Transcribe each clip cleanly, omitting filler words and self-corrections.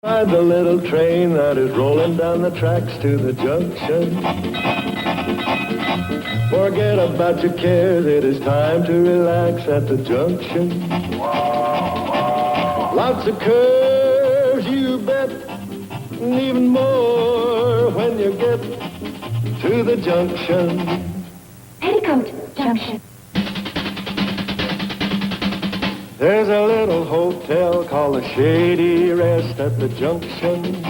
Ride the little train that is rolling down the tracks to the junction. Forget about your cares, it is time to relax at the junction. Lots of curves, you bet, and even more when you get to the junction. Petticoat Junction. There's a little hotel called the Shady Rest at the junction.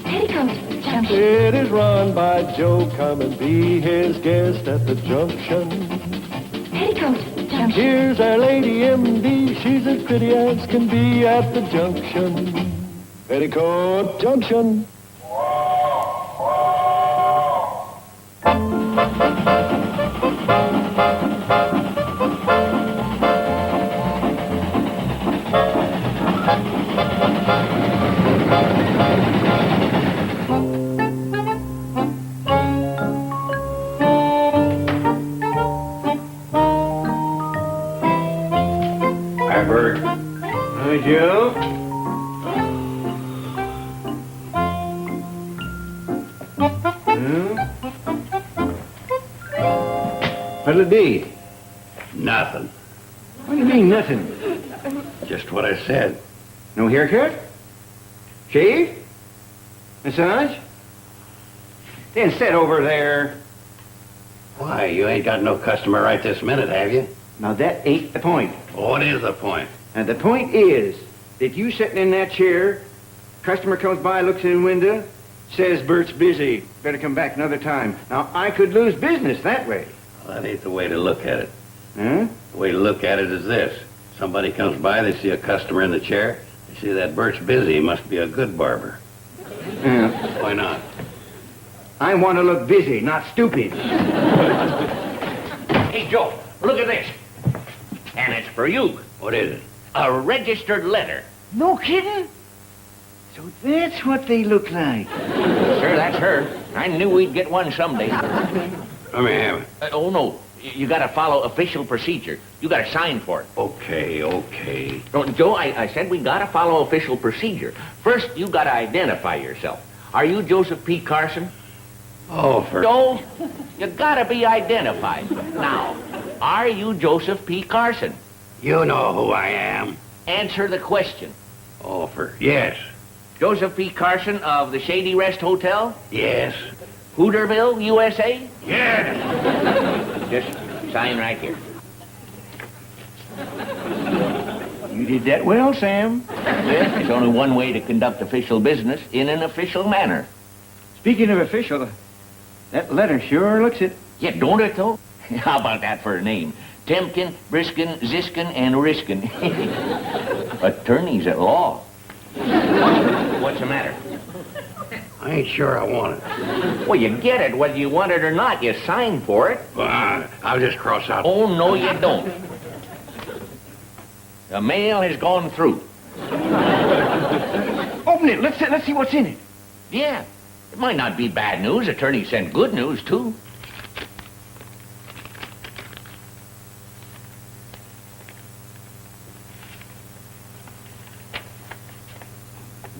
Petticoat Junction. It is run by Joe. Come and be his guest at the junction. Petticoat Junction. Here's our lady M.D. She's as pretty as can be at the junction. Petticoat Junction. Hi, Joe. What'll it be? Nothing. What do you mean, nothing? Just what I said. No haircut? Shave? Massage? Then sit over there. Why, you ain't got no customer right this minute, have you? Now, that ain't the point. What is the point? And the point is that you sitting in that chair, customer comes by, looks in the window, says Bert's busy, better come back another time. Now, I could lose business that way. Well, that ain't the way to look at it. Huh? The way to look at it is this. Somebody comes by, they see a customer in the chair, they see that Bert's busy, he must be a good barber. Yeah. Why not? I want to look busy, not stupid. Hey, Joe, look at this. And it's for you. What is it? A registered letter. No kidding? So that's what they look like. Sure, that's her. I knew we'd get one someday. Let me have it. Oh, no. You gotta follow official procedure. You gotta sign for it. Okay. No, Joe, I said we gotta follow official procedure. First, you gotta identify yourself. Are you Joseph P. Carson? Oh, for... Joe, you gotta be identified. Now, are you Joseph P. Carson? You know who I am. Answer the question. Oh, for... Yes. Joseph P. Carson of the Shady Rest Hotel? Yes. Hooterville, USA? Yes. Just sign right here. You did that well, Sam. Yes, there's only one way to conduct official business, in an official manner. Speaking of official, that letter sure looks it. Yeah, don't it, though? How about that for a name? Temkin, Briskin, Ziskin, and Riskin. Attorneys at law. What's the matter? I ain't sure I want it. Well, you get it whether you want it or not. You sign for it. Well, I'll just cross out. Oh, no, you don't. The mail has gone through. Open it. Let's see what's in it. Yeah, it might not be bad news. Attorneys send good news, too.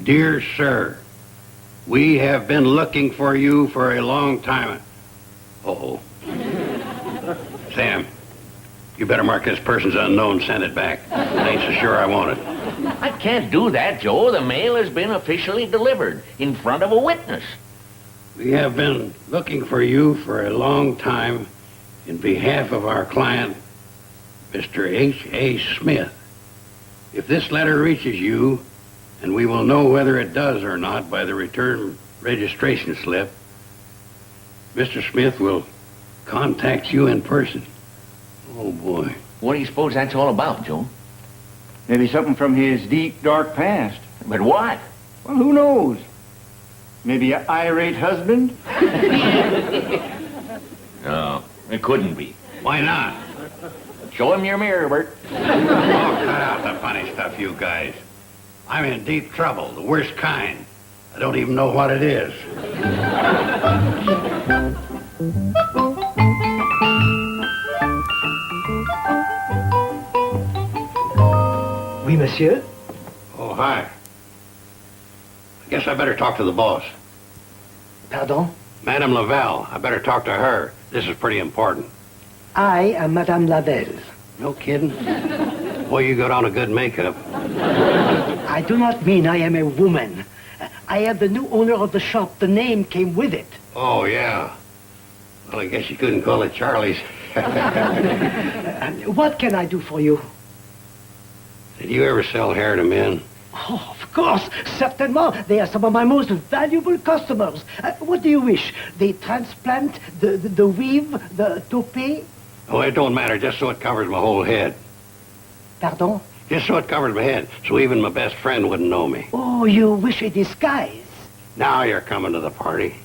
Dear sir, we have been looking for you for a long time. Uh-oh. Sam, you better mark this person's unknown, send it back. I ain't so sure I want it. I can't do that, Joe. The mail has been officially delivered in front of a witness. We have been looking for you for a long time in behalf of our client, Mr. H.A. Smith. If this letter reaches you, and we will know whether it does or not by the return registration slip, Mr. Smith will contact you in person. Oh, boy. What do you suppose that's all about, Joe? Maybe something from his deep, dark past. But what? Well, who knows? Maybe an irate husband? No, it couldn't be. Why not? Show him your mirror, Bert. Oh, cut out the funny stuff, you guys. I'm in deep trouble, the worst kind. I don't even know what it is. Oui, monsieur. Oh, hi. Guess I better talk to the boss. Pardon? Madame Lavelle, I better talk to her. This is pretty important. I am Madame Lavelle. No kidding? Boy, you got on a good makeup. I do not mean I am a woman. I am the new owner of the shop. The name came with it. Oh, yeah. Well, I guess you couldn't call it Charlie's. What can I do for you? Did you ever sell hair to men? Oh, of course, certainement. They are some of my most valuable customers. What do you wish? The transplant, the weave, the toupee? Oh, it don't matter, just so it covers my whole head. Pardon? Just so it covers my head, so even my best friend wouldn't know me. Oh, you wish a disguise? Now you're coming to the party.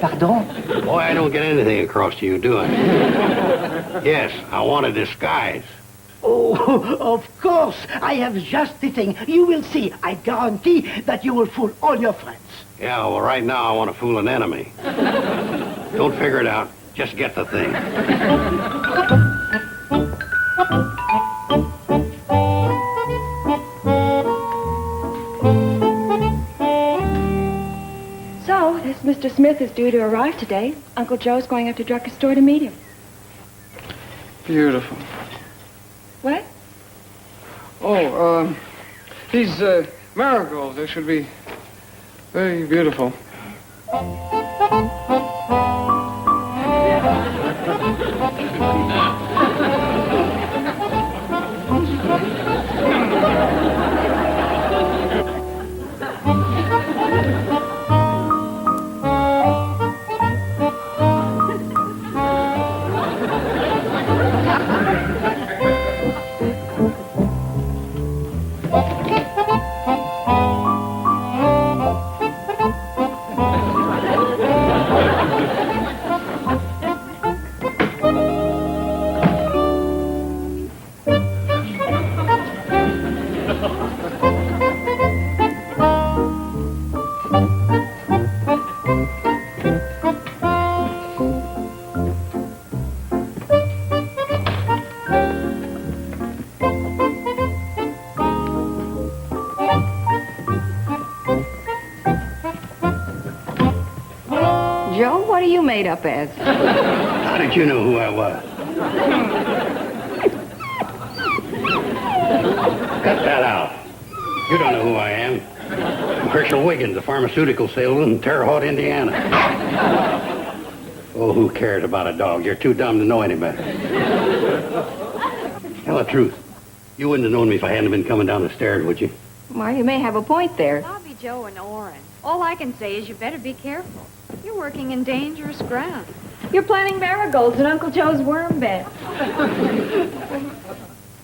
Pardon? Boy, I don't get anything across to you, do I? Yes, I want a disguise. Oh, of course. I have just the thing. You will see. I guarantee that you will fool all your friends. Yeah, well, right now I want to fool an enemy. Don't figure it out. Just get the thing. So, this Mr. Smith is due to arrive today. Uncle Joe's going up to Drucker's store to meet him. Beautiful. What? Oh, these marigolds, they should be very beautiful. Joe, what are you made up as? How did you know who I was? Cut that out. You don't know who I am. I'm Herschel Wiggins, a pharmaceutical salesman in Terre Haute, Indiana. Oh, who cares about a dog? You're too dumb to know any better. Tell the truth. You wouldn't have known me if I hadn't been coming down the stairs, would you? Well, you may have a point there. Bobby, Joe, and Orrin. All I can say is you better be careful. You're working in dangerous ground. You're planting marigolds in Uncle Joe's worm bed.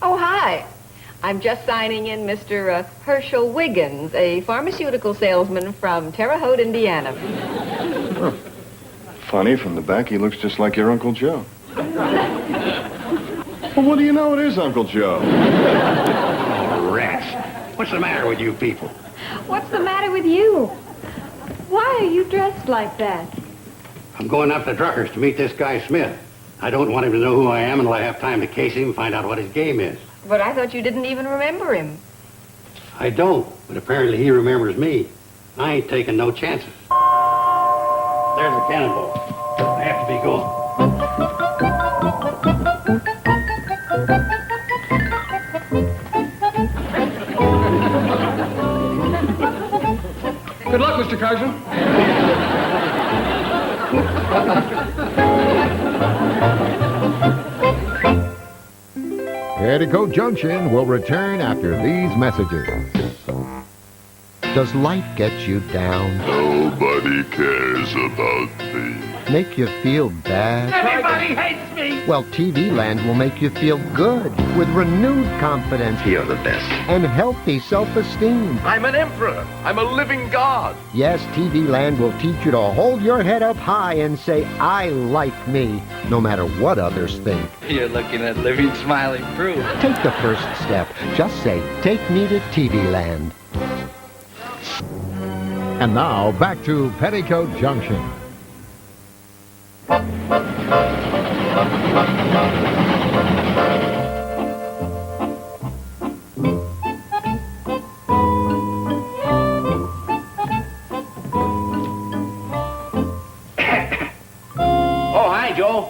Oh, hi. I'm just signing in Mr. Herschel Wiggins, a pharmaceutical salesman from Terre Haute, Indiana. Funny, from the back, he looks just like your Uncle Joe. Well, what do you know? It is Uncle Joe. Oh, rats. What's the matter with you people? What's the matter with you? Why are you dressed like that? I'm going up to Drucker's to meet this guy Smith. I don't want him to know who I am until I have time to case him and find out what his game is. But I thought you didn't even remember him. I don't, but apparently he remembers me. I ain't taking no chances. There's the cannonball. I have to be going. Good luck, Mr. Carson. Petticoat Junction will return after these messages. Does life get you down? Nobody cares about me. Make you feel bad? Everybody hates me! Well, TV Land will make you feel good with renewed confidence. You're the best. And healthy self-esteem. I'm an emperor. I'm a living god. Yes, TV Land will teach you to hold your head up high and say, I like me, no matter what others think. You're looking at living, smiling proof. Take the first step. Just say, take me to TV Land. And now, back to Petticoat Junction.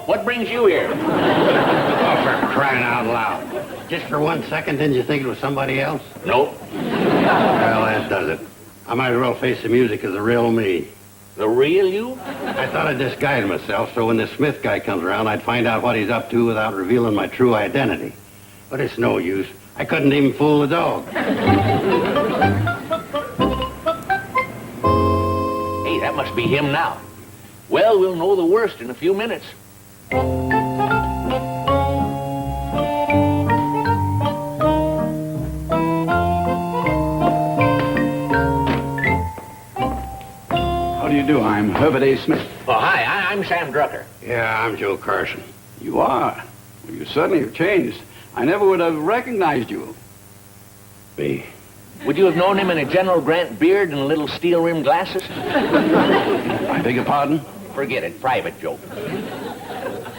What brings you here? Oh, for crying out loud. Just for 1 second, didn't you think it was somebody else? Nope. Well, that does it. I might as well face the music as the real me. The real you? I thought I'd disguise myself so when this Smith guy comes around, I'd find out what he's up to without revealing my true identity. But it's no use. I couldn't even fool the dog. Hey, that must be him now. Well, we'll know the worst in a few minutes. How do you do? I'm Herbert A. Smith. Oh, hi, I'm Sam Drucker. Yeah, I'm Joe Carson. You are? Well, you certainly have changed. I never would have recognized you. Me? Would you have known him in a General Grant beard and little steel-rimmed glasses? I beg your pardon? Forget it. Private joke.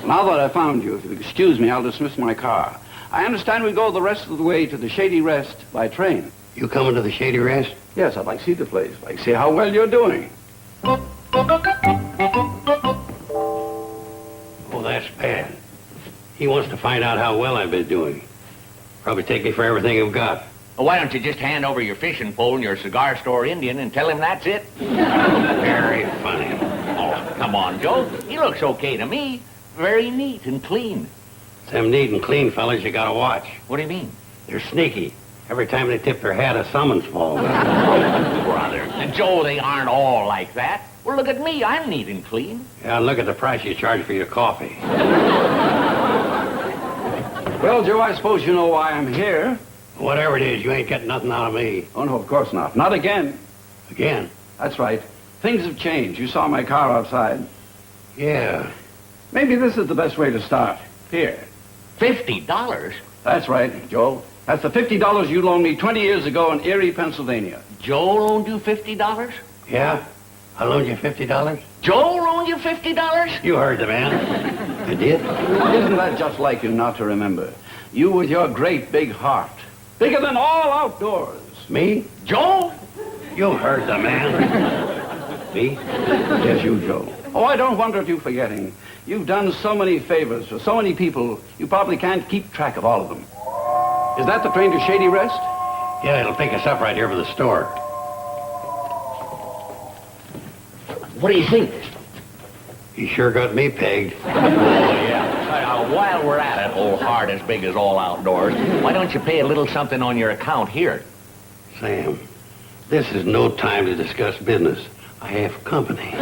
Now that I found you, if you'll excuse me, I'll dismiss my car. I understand we go the rest of the way to the Shady Rest by train. You coming to the Shady Rest? Yes, I'd like to see the place. I'd like to see how well you're doing. Oh, that's bad. He wants to find out how well I've been doing. Probably take me for everything I've got. Well, why don't you just hand over your fishing pole and your cigar store Indian and tell him that's it? Very funny. Oh, come on, Joe. He looks okay to me. Very neat and clean. Them neat and clean fellas you gotta watch. What do you mean? They're sneaky. Every time they tip their hat, a summons falls. Brother, Joe, they aren't all like that. Well, look at me. I'm neat and clean. Yeah, look at the price you charge for your coffee. Well, Joe, I suppose you know why I'm here. Whatever it is, you ain't getting nothing out of me. Oh, no, of course not. Not again. Again? That's right. Things have changed. You saw my car outside. Yeah. Maybe this is the best way to start. Here. $50? That's right, Joe. That's the $50 you loaned me 20 years ago in Erie, Pennsylvania. Joe loaned you $50? Yeah? I loaned you $50? Joe loaned you $50? You heard the man. I did? Isn't that just like you not to remember? You with your great big heart. Bigger than all outdoors. Me? Joe? You heard the man. Me? Yes, you, Joe. Oh, I don't wonder at you forgetting. You've done so many favors for so many people, you probably can't keep track of all of them. Is that the train to Shady Rest? Yeah, it'll pick us up right here for the store. What do you think? He sure got me pegged. Oh, yeah. While we're at it, old heart as big as all outdoors, why don't you pay a little something on your account here? Sam, this is no time to discuss business. I have company.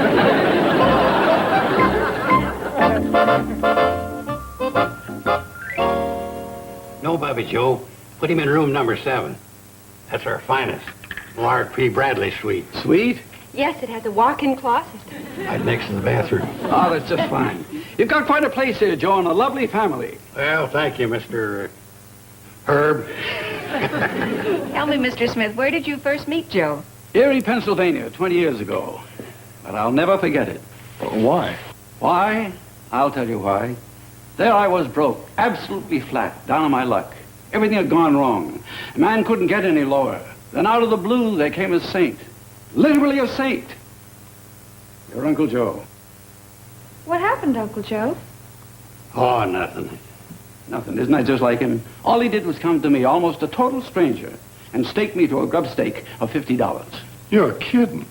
No, Bobby Joe. Put him in room number 7. That's our finest. Lard P. Bradley suite. Suite? Yes, it has a walk-in closet. Right next to the bathroom. Oh, that's just fine. You've got quite a place here, Joe, and a lovely family. Well, thank you, Mr. Herb. Tell me, Mr. Smith, where did you first meet Joe? Erie, Pennsylvania, 20 years ago. But I'll never forget it. Why? Why? I'll tell you why. There I was broke, absolutely flat, down on my luck. Everything had gone wrong. A man couldn't get any lower. Then out of the blue, there came a saint. Literally a saint. Your Uncle Joe. What happened, Uncle Joe? Oh, nothing. Nothing. Isn't that just like him? All he did was come to me, almost a total stranger, and stake me to a grub stake of $50. You're kidding.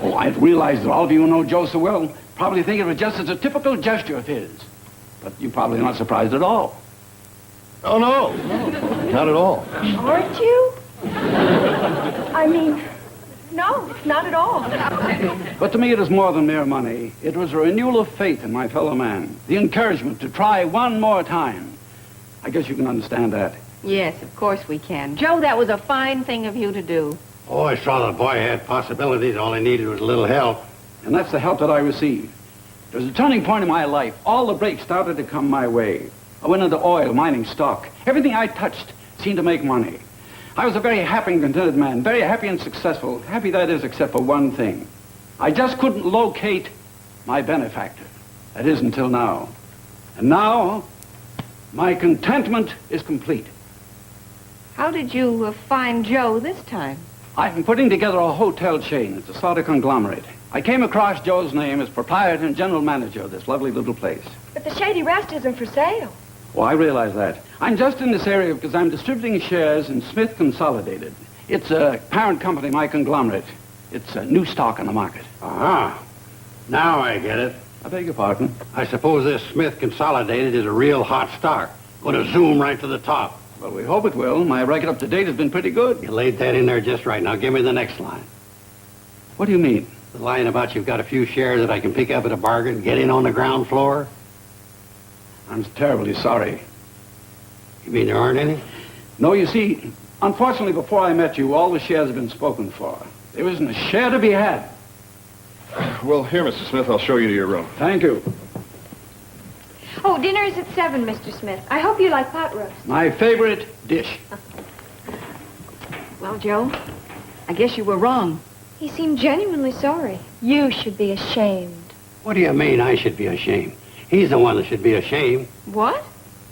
Oh, I realize that all of you who know Joe so well probably think of it just as a typical gesture of his. But you're probably not surprised at all. Oh, no. Not at all. Aren't you? I mean, no, not at all. But to me, it is more than mere money. It was a renewal of faith in my fellow man. The encouragement to try one more time. I guess you can understand that. Yes, of course we can. Joe, that was a fine thing of you to do. Oh, I saw the boy had possibilities. All he needed was a little help. And that's the help that I received. It was a turning point in my life. All the breaks started to come my way. I went into oil, mining, stock. Everything I touched seemed to make money. I was a very happy and contented man, very happy and successful. Happy, that is, except for one thing. I just couldn't locate my benefactor. That is, until now. And now, my contentment is complete. How did you find Joe this time? I'm putting together a hotel chain. It's a sort of conglomerate. I came across Joe's name as proprietor and general manager of this lovely little place. But the Shady Rest isn't for sale. Oh, I realize that. I'm just in this area because I'm distributing shares in Smith Consolidated. It's a parent company, my conglomerate. It's a new stock on the market. Aha. Now I get it. I beg your pardon? I suppose this Smith Consolidated is a real hot stock. Going to zoom right to the top. Well, we hope it will. My record up to date has been pretty good. You laid that in there just right. Now give me the next line. What do you mean? The line about you've got a few shares that I can pick up at a bargain, get in on the ground floor? I'm terribly sorry. You mean there aren't any? No, you see, unfortunately, before I met you, all the shares have been spoken for. There isn't a share to be had. Well, here, Mr. Smith, I'll show you to your room. Thank you. Oh, dinner is at 7, Mr. Smith. I hope you like pot roast. My favorite dish. Well, Joe, I guess you were wrong. He seemed genuinely sorry. You should be ashamed. What do you mean I should be ashamed? He's the one that should be ashamed. What?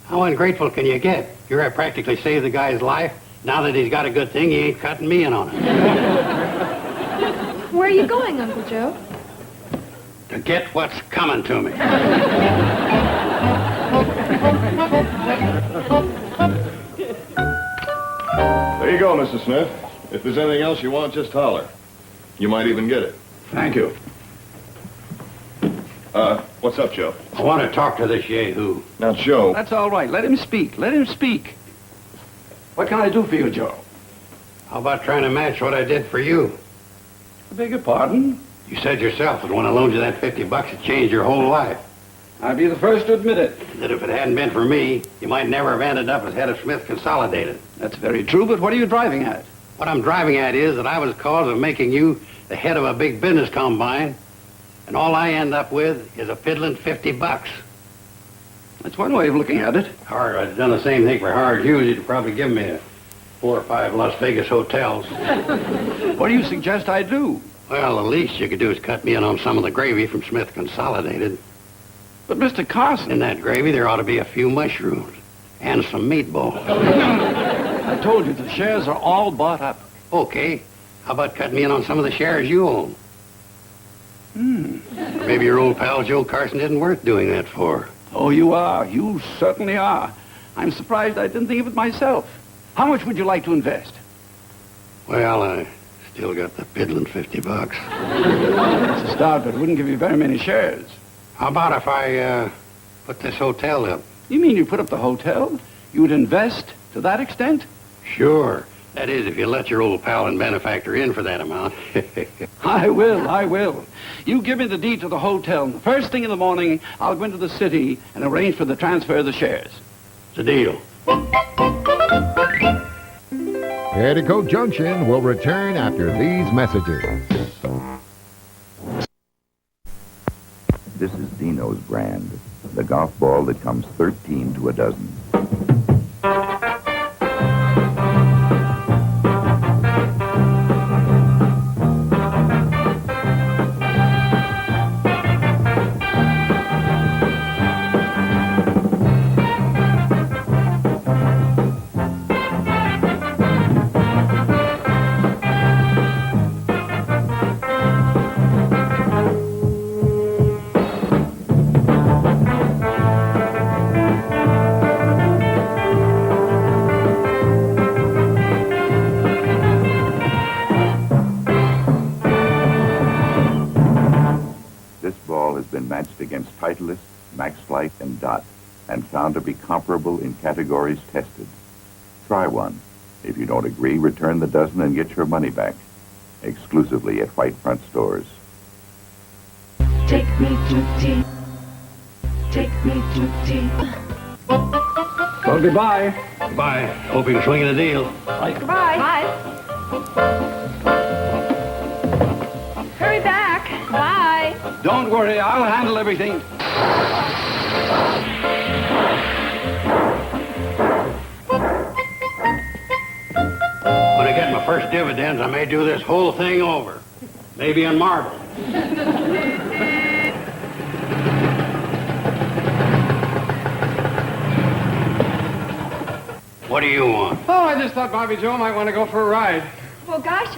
How ungrateful can you get? You're practically saved the guy's life. Now that he's got a good thing, he ain't cutting me in on it. Where are you going, Uncle Joe? To get what's coming to me. There you go, Mr. Smith. If there's anything else you want, just holler. You might even get it. Thank you. What's up, Joe? I want to talk to this yahoo. Now, Joe... That's all right. Let him speak. Let him speak. What can I do for you, Joe? How about trying to match what I did for you? I beg your pardon? You said yourself that when I loaned you that $50, it changed your whole life. I'd be the first to admit it. That if it hadn't been for me, you might never have ended up as head of Smith Consolidated. That's very true, but what are you driving at? What I'm driving at is that I was the cause of making you the head of a big business combine, and all I end up with is a piddling $50. That's one way of looking at it. Hard, I'd done the same thing for Howard Hughes. He'd probably give me 4 or 5 Las Vegas hotels. What do you suggest I do? Well, the least you could do is cut me in on some of the gravy from Smith Consolidated. But, Mr. Carson... In that gravy, there ought to be a few mushrooms and some meatballs. I told you, the shares are all bought up. Okay. How about cutting me in on some of the shares you own? Or maybe your old pal Joe Carson isn't worth doing that for. Oh, you are. You certainly are. I'm surprised I didn't think of it myself. How much would you like to invest? Well, I still got the piddling $50. It's a start, but it wouldn't give you very many shares. How about if I put this hotel up? You mean you put up the hotel? You would invest to that extent? Sure. That is, if you let your old pal and benefactor in for that amount. I will. You give me the deed to the hotel, and the first thing in the morning, I'll go into the city and arrange for the transfer of the shares. It's a deal. Petticoat Junction will return after these messages. This is Dino's brand, the golf ball that comes 13 to a dozen. Matched against Titleist, Maxflight, and Dot, and found to be comparable in categories tested. Try one. If you don't agree, return the dozen and get your money back. Exclusively at White Front Stores. Take me to tea. Take me to tea. Well, goodbye. Goodbye. Hope you can swing in a deal. Bye. Goodbye. Bye. Hurry back. Bye. Don't worry, I'll handle everything. When I get my first dividends, I may do this whole thing over. Maybe in marble. What do you want? Oh, I just thought Bobby Joe might want to go for a ride. Well, gosh,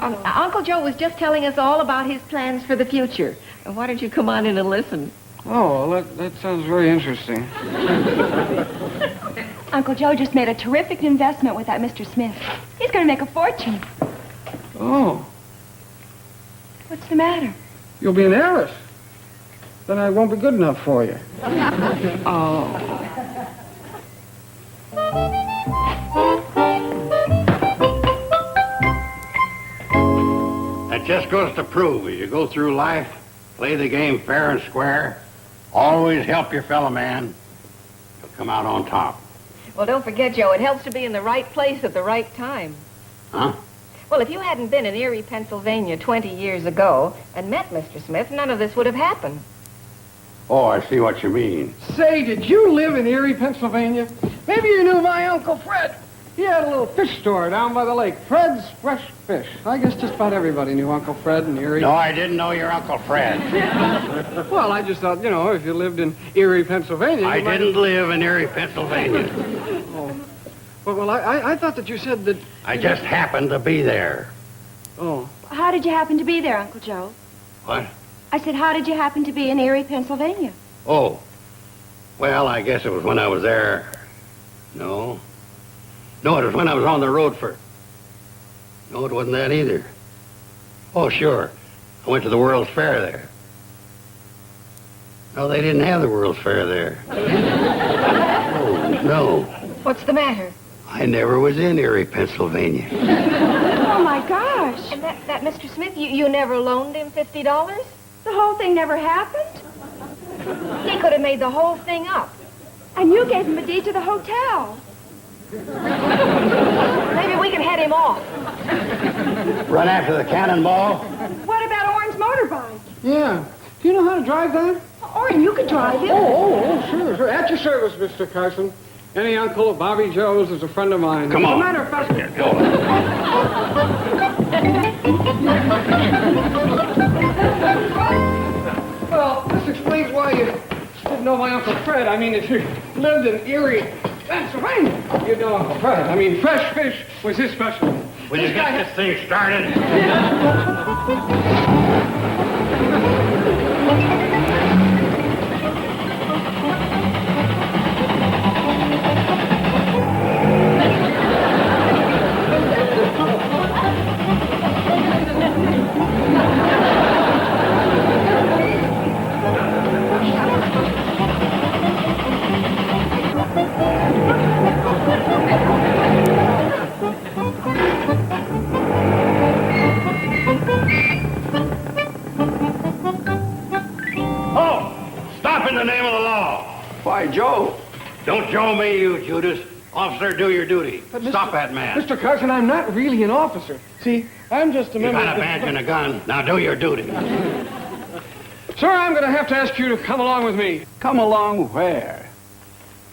Uncle Joe was just telling us all about his plans for the future. Why don't you come on in and listen? Oh, well, that sounds very interesting. Uncle Joe just made a terrific investment with that Mr. Smith. He's going to make a fortune. Oh, What's the matter? you'll be an heiress. Then I won't be good enough for you. Oh. That just goes to prove as you go through life, play the game fair and square, always help your fellow man, you'll come out on top. Well, don't forget, Joe, it helps to be in the right place at the right time. Huh? Well, if you hadn't been in Erie, Pennsylvania 20 years ago and met Mr. Smith, none of this would have happened. Oh, I see what you mean. Say, did you live in Erie, Pennsylvania? Maybe you knew my Uncle Fred. He had a little fish store down by the lake, Fred's Fresh Fish. I guess just about everybody knew Uncle Fred in Erie. No, I didn't know your Uncle Fred. Well, I just thought, if you lived in Erie, Pennsylvania... I didn't live in Erie, Pennsylvania. Oh. Well, I thought that you said that... I just happened to be there. Oh. How did you happen to be there, Uncle Joe? What? I said, how did you happen to be in Erie, Pennsylvania? Oh. Well, I guess it was when I was there. No, it was when I was on the road for... No, it wasn't that either. Oh, sure. I went to the World's Fair there. No, they didn't have the World's Fair there. Oh, no. What's the matter? I never was in Erie, Pennsylvania. Oh, my gosh. And that Mr. Smith, you never loaned him $50? The whole thing never happened? He could have made the whole thing up. And you gave him a deed to the hotel. Maybe we can head him off. Run after the cannonball? What about Orrin's motorbike? Yeah. Do you know how to drive that? Orrin, you could drive it. Oh, sure. At your service, Mr. Carson. Any uncle of Bobby Joe's is a friend of mine. Come on. As a matter of fact... Here, go. Well, this explains why you didn't know my Uncle Fred. I mean, if you lived in Erie, Pennsylvania, you'd know Uncle Fred. I mean, Fresh Fish was his specialty. Will you get this thing started? In the name of the law. Why, Joe? Don't Joe me, you Judas. Officer, do your duty. Stop that man. Mr. Carson, I'm not really an officer. See, I'm just a member... You got a badge and a gun. Now do your duty. Sir, I'm going to have to ask you to come along with me. Come along where?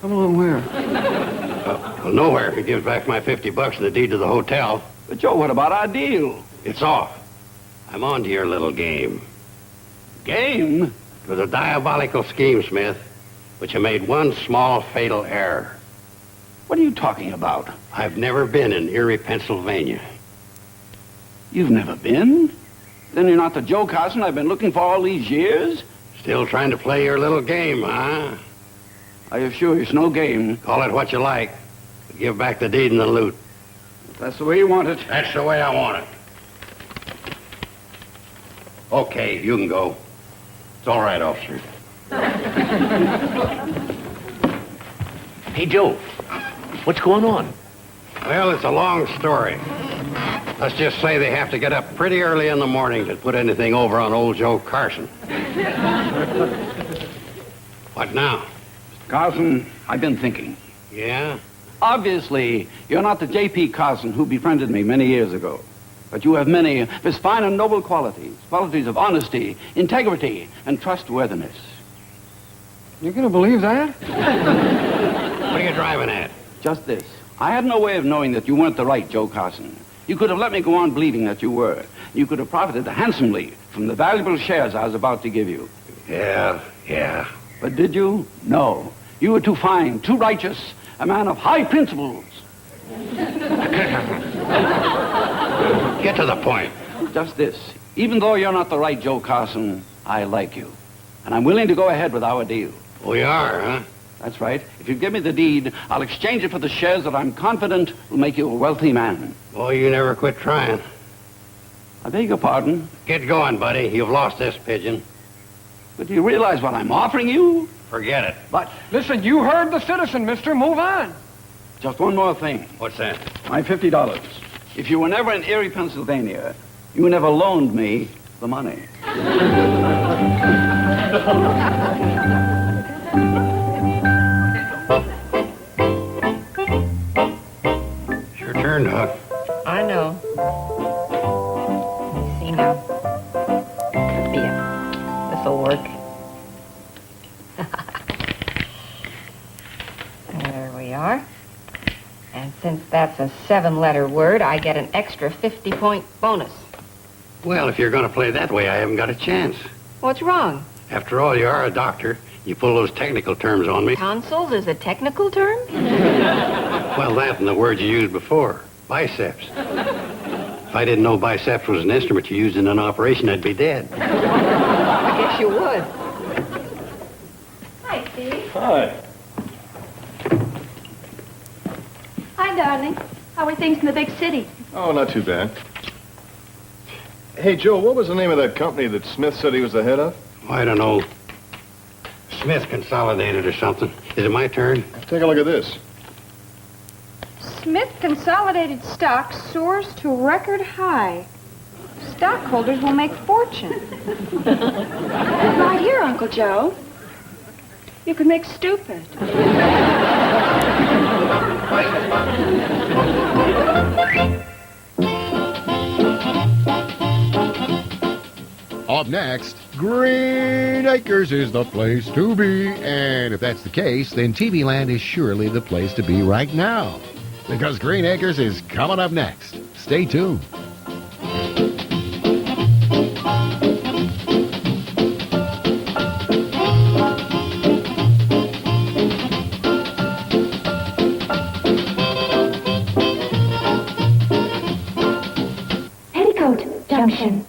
Come along where? Well, nowhere if he gives back my $50 and the deed to the hotel. But, Joe, what about our deal? It's off. I'm on to your little game. Game? It was a diabolical scheme, Smith, but you made one small fatal error. What are you talking about? I've never been in Erie, Pennsylvania. You've never been? Then you're not the Joe Carson I've been looking for all these years? Still trying to play your little game, huh? I assure you it's no game. Call it what you like. But give back the deed and the loot. That's the way you want it. That's the way I want it. Okay, you can go. It's all right, officer. Hey, Joe, what's going on? Well, it's a long story. Let's just say they have to get up pretty early in the morning to put anything over on old Joe Carson. What now? Carson, I've been thinking. Yeah? Obviously, you're not the J.P. Carson who befriended me many years ago. But you have many of his fine and noble qualities of honesty, integrity, and trustworthiness. You gonna believe that? What are you driving at? Just this. I had no way of knowing that you weren't the right Joe Carson. You could have let me go on believing that you were. You could have profited handsomely from the valuable shares I was about to give you. Yeah. But did you? No. You were too fine, too righteous, a man of high principles. Get to the point. Just this. Even though you're not the right Joe Carson, I like you. And I'm willing to go ahead with our deal. We are, huh? That's right. If you give me the deed, I'll exchange it for the shares that I'm confident will make you a wealthy man. Boy, you never quit trying. I beg your pardon? Get going, buddy. You've lost this pigeon. But do you realize what I'm offering you? Forget it. But Listen, you heard the citizen, mister. Move on. just one more thing. What's that? My $50. If you were never in Erie, Pennsylvania, you never loaned me the money. It's your turn, Doc. I know. Let me see now. Yeah, this'll work. There we are. And since that's a 7-letter word, I get an extra 50-point bonus. Well, if you're going to play that way, I haven't got a chance. What's wrong? After all, you are a doctor. You pull those technical terms on me. Tonsils is a technical term? Well, that and the word you used before. Biceps. If I didn't know biceps was an instrument you used in an operation, I'd be dead. I guess you would. Hi, Steve. Hi. Hi, darling. How are things in the big city? Oh, not too bad. Hey, Joe, what was the name of that company that Smith said he was the head of? I don't know. Smith Consolidated or something. Is it my turn? Take a look at this. Smith Consolidated stock soars to record high. Stockholders will make fortune. Right here, Uncle Joe. You could make stupid. Up next, Green Acres is the place to be. And if that's the case, then TV Land is surely the place to be right now. Because Green Acres is coming up next. Stay tuned. Petticoat Junction.